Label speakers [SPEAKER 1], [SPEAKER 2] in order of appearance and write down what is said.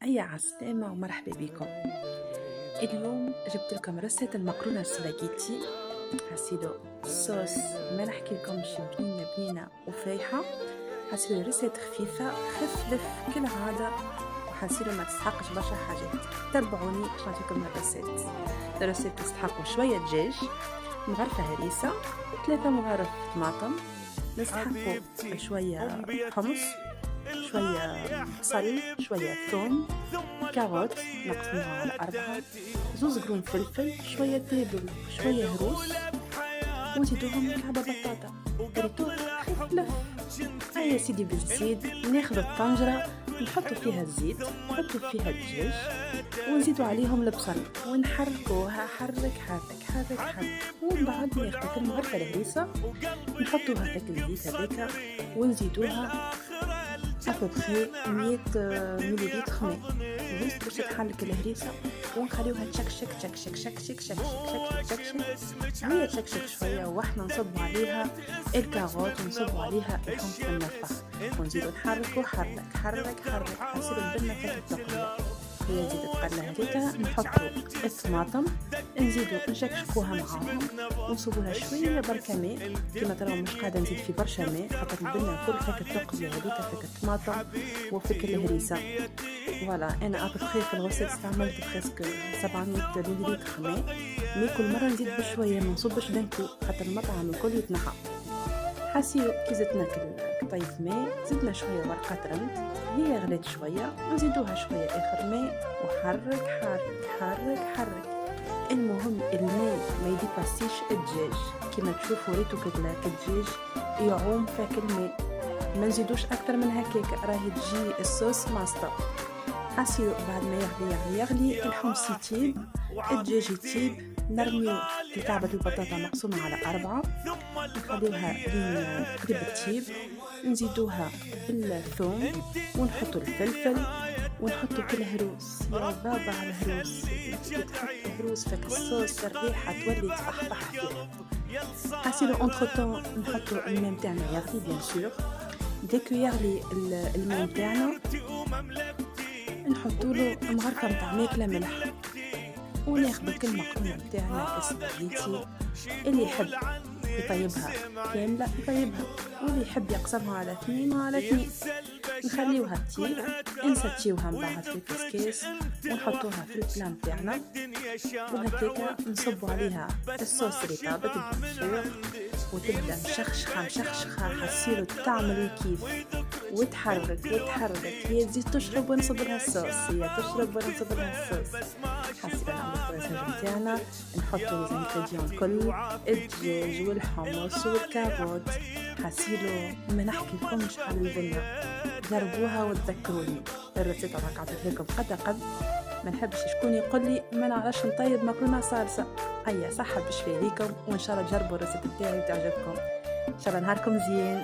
[SPEAKER 1] هيا عالسلامة ومرحبا بكم. اليوم جبت لكم رصة المقرونة السباجيتي. حسيلو صوص ما نحكي لكمش بنينة وفايحة. حسيلو رصة خفيفة خفلف كالعادة، وحسيلو ما تستحقش برشا حاجات. تبعوني باش نعطيكم الرصة تستحق شوية دجاج، مغرفة هريسة، 3 مغارف طماطم، نستحقوا شوية حمص، شوية بصل، شوية ثوم، كاروت نقسموها على 4، 2 قرون فلفل، شوية تابل، شوية هروس، ونزيدوهم كعبة بطاطا ريتو خفلف. هيا سيدي بالزيت ناخذ الطنجرة نحطو فيها الزيت، نحطو فيها الدجاج، ونزيدو عليهم البصل ونحركوها حرك حرك حرك حرك. ومن بعد ناخذ المغرفة الهريسة نحطوها هذاك الزيت هذاك، ونزيدوها أبوبخي 100 مليلتر ماء جست باش تحلك الهريسة، ونخليوها تشكشك تشكشك تشكشك تشكشك تشكشك. هي تشكشك شوية وإحنا نصبوا عليها الكاروت ونصبوا عليها الحمص المنفخ، ونزيدو نحركو حرك حرك حرك حسب البنة فاتت تقلى. هي زيدت تقلى هذيك نحطو الطماطم، نزيدو نشكشكوها معاهم ونصبولها شويه بركة ماء. كما تراو مش قاعده نزيد في برشا ماء خاطر البنه كل فيك التقليه هذيك فيك الطماطم وفيك الهريسه. فوالا انا ابخي في الغسل استعملت بريسك 700 مليلتر ماء، مي كل مره نزيد بشويه ما نصبش دنكو خاطر المطعم الكل يتنحى. حاسيو كي زدنا كطيف ماء زدنا شويه ورقات رند، هي غليت شويه نزيدوها شويه اخر ماء وحرك حرك حرك حرك. المهم الماء ما يديباسيش الدجاج، كما تشوفوا ريتو الدجاج يعوم فاك الماء، ما نزيدوش اكثر من هكاك راهي تجي الصوص ماستر. حاسيو بعد ما يغلي الحمص يطيب، الدجاج يطيب، نرميو كعبة البطاطا مقسومة على 4، نخليوها لين قريب تطيب، نزيدوها الثوم ونحطو الفلفل ونحطو كل هروس. يا بابا على الهروس، تحط هروس فك الصوص الريحة تولي تفحفح فيه. حاسيلو اونتروتون نحطو الماء متاعنا يغلي بيان سور. ديكو يغلي الماء متاعنا نحطولو مغرفة متاع ماكلة ملح، وناخدو كل مقرونة متاعنا السباجيتي. اللي يحب يطيبها كاملة يطيبها، واللي يحب يقسمها على 2 على 2. نخليوها تطيب، نساتيوها من بعد في كيس ونحطوها في البلان متاعنا، وهكاكا نصبوا عليها الصوص اللي طابت بالبشور، وتبدا مشخشخه حسيلو تعمل كيف وتحرك وتحرك. هي تزيد تشرب ونصب لها الصوص، هي تشرب ونصب لها الصوص. حسينا نعمل الفريساج متاعنا، نحطو الانغريديون الكل، الدجاج والحمص والكاروت. حسيلو ما نحكي لكمش على البنة، جربوها وتذكروني. الريسيت راك عطيت لكم قبل، ما نحبش شكون يقول لي ما نعرفش نطيب مكرونه صلصه. هيا صحه بشفاء ليكم، وان شاء الله تجربوا الريسيت تاعي وتعجبكم. ان شاء الله نهاركم زين.